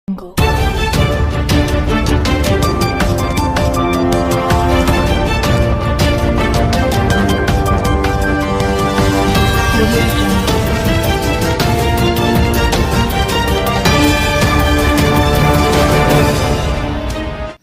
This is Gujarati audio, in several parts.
Jungle.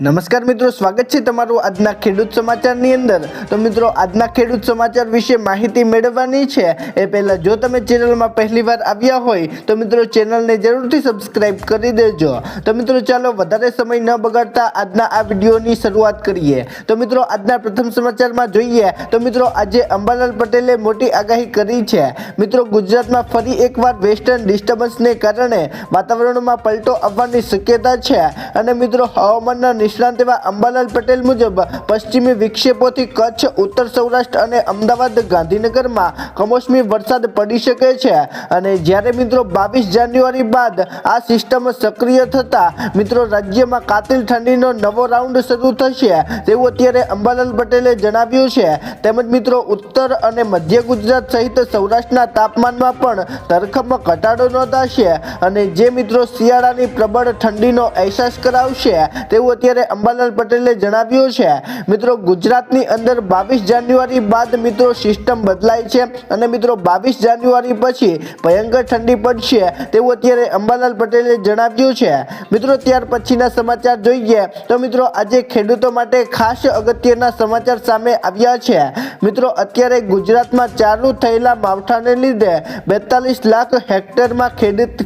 નમસ્કાર મિત્રો, સ્વાગત છે તમારું આજના ખેડૂત સમાચારની અંદર। તો મિત્રો, આજના ખેડૂત સમાચાર વિશે માહિતી મેળવવાની છે એ પહેલા જો તમે ચેનલમાં પહેલીવાર આવ્યા હોય તો મિત્રો ચેનલને જરૂરથી સબસ્ક્રાઇબ કરી દેજો। તો મિત્રો ચાલો વધારે સમય ન બગાડતા આજના આ વિડીયોની શરૂઆત કરીએ। તો મિત્રો આજના પ્રથમ સમાચારમાં જોઈએ તો મિત્રો આજે અંબાલાલ પટેલે મોટી આગાહી કરી છે। મિત્રો ગુજરાતમાં ફરી એકવાર વેસ્ટર્ન ડિસ્ટર્બન્સને કારણે વાતાવરણમાં પલટો આવવાની શક્યતા છે અને મિત્રો હવામાનના નિષ્ણાત એવા અંબાલાલ પટેલ મુજબ પશ્ચિમી વિક્ષેપોથી કચ્છ, ઉત્તર સૌરાષ્ટ્ર અને અમદાવાદ, ગાંધીનગરમાં કમોસમી વરસાદ પડી શકે છે અને જ્યારે મિત્રો 22 જાન્યુઆરી બાદ આ સિસ્ટમ સક્રિય થતા મિત્રો રાજ્યમાં કાતિલ ઠંડીનો નવો રાઉન્ડ શરૂ થશે તેવું અત્યારે અંબાલાલ પટેલે જણાવ્યું છે। તેમજ મિત્રો ઉત્તર અને મધ્ય ગુજરાત સહિત સૌરાષ્ટ્રના તાપમાનમાં પણ ધરખમ ઘટાડો નોંધાશે અને જે મિત્રો શિયાળાની પ્રબળ ઠંડીનો અહેસાસ કરાવશે તેવું અત્યારે અંબાલાલ પટેલે જણાવ્યું છે। મિત્રો ગુજરાતની અંદર 22 જાન્યુઆરી બાદ મિત્રો સિસ્ટમ બદલાય છે અને મિત્રો 22 જાન્યુઆરી પછી ભયંકર ઠંડી પડશે તેવું અત્યારે અંબાલાલ પટેલે જણાવ્યું છે। મિત્રો ત્યાર પછીના સમાચાર જોઈએ તો મિત્રો આજે ખેડૂતો માટે ખાસ અગત્યના સમાચાર સામે આવ્યા છે। મિત્રો અત્યારે ગુજરાતમાં ચાલુ થયેલા માવઠાને લીધે 42 લાખ હેક્ટરમાં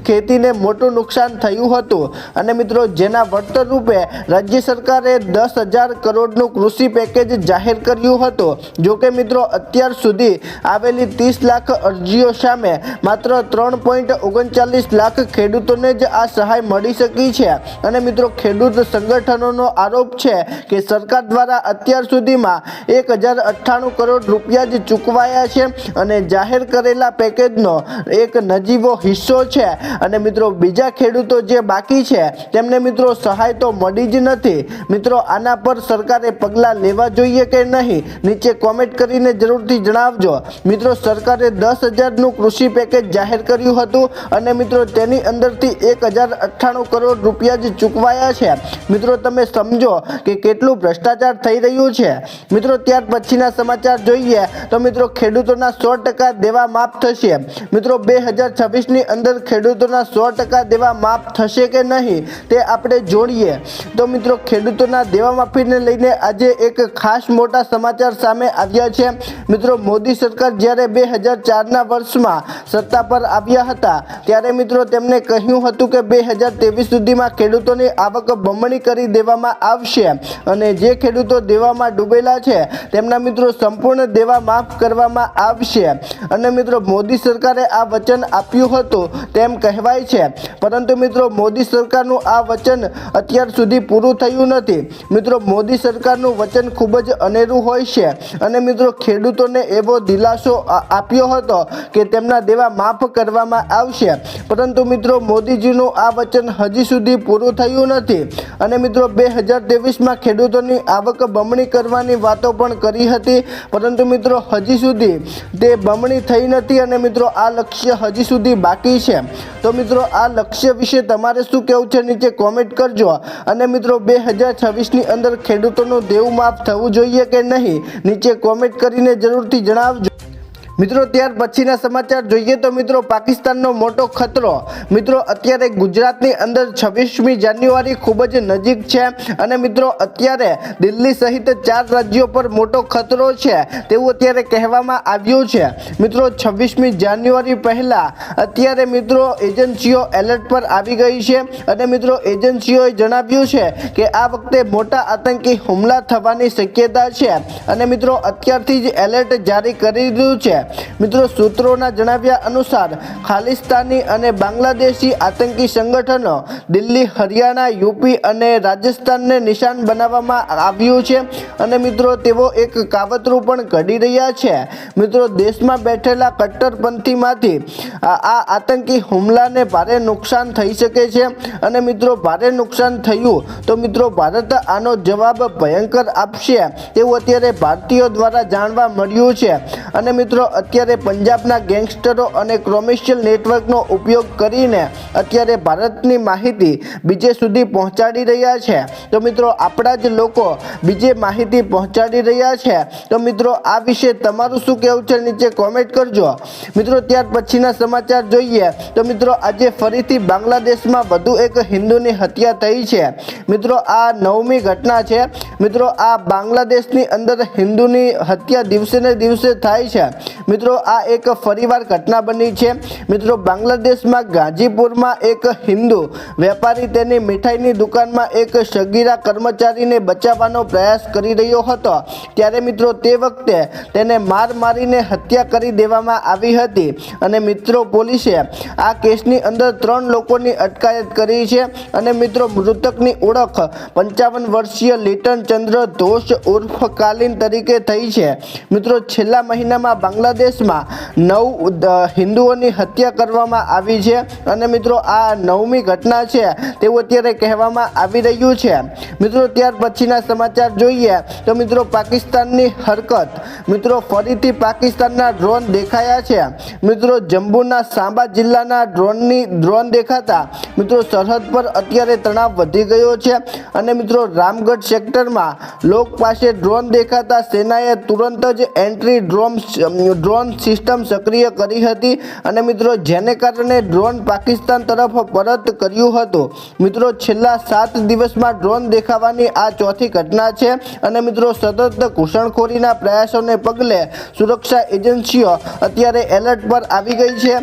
ખેતીને મોટું નુકસાન થયું હતું અને મિત્રો જેના વળતર રૂપે રાજ્ય સરકારે 10,000 કરોડનું કૃષિ પેકેજ જાહેર કર્યું હતું। જો કે મિત્રો અત્યાર સુધી આવેલી 30 લાખ અરજીઓ સામે માત્ર 3.39 લાખ ખેડૂતોને જ આ સહાય મળી શકી છે અને મિત્રો ખેડૂત સંગઠનોનો આરોપ છે કે સરકાર દ્વારા અત્યાર સુધીમાં 1,098 કરોડ રૂપિયા જ ચૂકવાયા છે અને જાહેર કરેલા પેકેજનો એક નજીવો હિસ્સો છે અને મિત્રો બીજા ખેડૂતો જે બાકી છે તેમને મિત્રો સહાય તો મળી જ નથી। મિત્રો આના પર સરકારે પગલાં લેવા જોઈએ કે નહીં, નીચે કોમેન્ટ કરીને જરૂરથી જણાવજો। મિત્રો સરકારે 10,000નું કૃષિ પેકેજ જાહેર કર્યું હતું અને મિત્રો તેની અંદરથી 1,098 કરોડ રૂપિયા જ ચૂકવાયા છે। મિત્રો તમે સમજો કે કેટલું ભ્રષ્ટાચાર થઈ રહ્યું છે। મિત્રો ત્યાર પછીના સમાચાર જોઈએ તો મિત્રો ખેડૂતોના 100% દેવા માફ થશે। મિત્રો 2026ની અંદર ખેડૂતોના 100% દેવા માફ થશે કે નહીં તે આપણે જોડીએ તો મિત્રો ખેડૂતોના દેવા માફીને લઈને આજે એક ખાસ મોટા સમાચાર સામે આવ્યા છે। મિત્રો મોદી સરકાર જ્યારે 2004ના વર્ષમાં સત્તા પર આવ્યા હતા ત્યારે મિત્રો તેમણે કહ્યું હતું કે 2023 સુધીમાં ખેડૂતોની આવક બમણી કરી દેવામાં આવશે અને જે ખેડૂતો દેવામાં ડૂબેલા છે તેમના મિત્રો સંપૂર્ણ દેવા માફ કરવામાં આવશે અને મિત્રો મોદી સરકારે આ વચન આપ્યું હતું તેમ કહેવાય છે, પરંતુ મિત્રો મોદી સરકારનું આ વચન અત્યાર સુધી પૂરું થયું નથી। મિત્રો મોદી સરકારનું વચન ખૂબ જ અનેરું હોય છે અને મિત્રો ખેડૂતોને એવો દિલાસો આપ્યો હતો કે તેમના દેવા માફ કરવામાં આવશે, પરંતુ મિત્રો મોદીજીનું આ વચન હજી સુધી પૂરું થયું નથી અને મિત્રો 2023માં ખેડૂતોની આવક બમણી કરવાની વાતો પણ કરી હતી, પરંતુ મિત્રો હજી સુધી તે બમણી થઈ નથી અને મિત્રો આ લક્ષ્ય હજી સુધી બાકી છે। તો મિત્રો આ લક્ષ્ય વિશે તમારે શું કહેવું છે નીચે કોમેન્ટ કરજો અને મિત્રો 2026ની અંદર ખેડૂતોનું દેવું માફ થવું જોઈએ કે નહીં નીચે કોમેન્ટ કરીને જરૂરથી જણાવજો। મિત્રો ત્યાર પછીના સમાચાર જોઈએ તો મિત્રો પાકિસ્તાનનો મોટો ખતરો। મિત્રો અત્યારે ગુજરાતની અંદર 26મી જાન્યુઆરી ખૂબ જ નજીક છે અને મિત્રો અત્યારે દિલ્હી સહિત 4 રાજ્યો પર મોટો ખતરો છે તેવું અત્યારે કહેવામાં આવ્યું છે। મિત્રો 26મી જાન્યુઆરી પહેલા અત્યારે મિત્રો એજન્સીઓ એલર્ટ પર આવી ગઈ છે અને મિત્રો એજન્સીઓએ જણાવ્યું છે કે આ વખતે મોટા આતંકી હુમલા થવાની શક્યતા છે અને મિત્રો અત્યારથી જ એલર્ટ જારી કરી દીધું છે। મિત્રો સૂત્રોના જણાવ્યા અનુસાર ખાલિસ્તાની અને બાંગ્લાદેશી આતંકી સંગઠનો દિલ્હી, હરિયાણા, યુપી અને રાજસ્થાનને નિશાન બનાવવામાં આવ્યું છે અને મિત્રો તેઓ એક કાવતરું પણ ઘડી રહ્યા છે। મિત્રો દેશમાં બેઠેલા કટ્ટરપંથીમાંથી આ આતંકી હુમલાને ભારે નુકસાન થઈ શકે છે અને મિત્રો ભારે નુકસાન થયું તો મિત્રો ભારત આનો જવાબ ભયંકર આપશે તેવું અત્યારે ભારતીયો દ્વારા જાણવા મળ્યું છે અને મિત્રો અત્યારે પંજાબના ગેંગસ્ટરો અને કોમર્શિયલ નેટવર્કનો ઉપયોગ કરીને અત્યારે ભારતની માહિતી બીજે સુધી પહોંચાડી રહ્યા છે. તો મિત્રો આપણા જ લોકો બીજે માહિતી પહોંચાડી રહ્યા છે. તો મિત્રો આ વિશે તમારું શું કહેવું છે નીચે કોમેન્ટ કરજો. મિત્રો ત્યાર પછીના સમાચાર જોઈએ તો મિત્રો આજે ફરીથી બાંગ્લાદેશમાં વધુ એક હિન્દુની હત્યા થઈ છે. મિત્રો આ 9મી ઘટના છે. મિત્રો આ બાંગ્લાદેશની અંદર હિન્દુની હત્યા દિવસે ને દિવસે થાય છે. મિત્રો આ એક ફરીવાર ઘટના બની છે. મિત્રો બાંગ્લાદેશમાં ગાજીપુરમાં એક હિન્દુ વેપારી તેની મીઠાઈની દુકાનમાં એક સગીરા કર્મચારીને બચાવવાનો પ્રયાસ કરી રહ્યો હતો. ત્યારે મિત્રો તે વખતે તેને મારીને હત્યા કરી દેવામાં આવી હતી. અને મિત્રો પોલીસે આ કેસની અંદર 3 લોકોની અટકાયત કરી છે. અને મિત્રો મૃતકની ઓળખ 55 વર્ષીય લીટન ચંદ્ર ધોષ ઉર્ફ કાલીન તરીકે થઈ છે. મિત્રો છેલ્લા મહિનામાં બાંગ્લાદેશમાં 9 હિન્દુઓની હત્યા કરવામાં આવી છે. અને મિત્રો આ 9મી ઘટના છે તેવું અત્યારે કહેવામાં આવી રહ્યું છે. મિત્રો ત્યાર પછીના સમાચાર જોઈએ તો મિત્રો પાકિસ્તાનની હરકત. મિત્રો ફરીથી પાકિસ્તાનના ડ્રોન દેખાયા છે. મિત્રો જમ્મુના સાંબા જિલ્લાના ડ્રોન દેખાતા મિત્રો સરહદ પર અત્યારે તણાવ વધી ગયો છે. અને મિત્રો રામગઢ સેક્ટરમાં લોક પાસે ડ્રોન દેખાતા સેનાએ તુરંત જ એન્ટી ડ્રોન સિસ્ટમ સક્રિય કરી હતી. અને મિત્રો જેને કારણે ડ્રોન પાકિસ્તાન તરફ પરત કર્યું હતું. મિત્રો છેલ્લા 7 દિવસમાં ડ્રોન દેખાવાની આ ચોથી ઘટના છે. અને મિત્રો સતત ઘૂસણખોરીના પ્રયાસોને પગલે સુરક્ષા એજન્સીઓ અત્યારે એલર્ટ પર આવી ગઈ છે.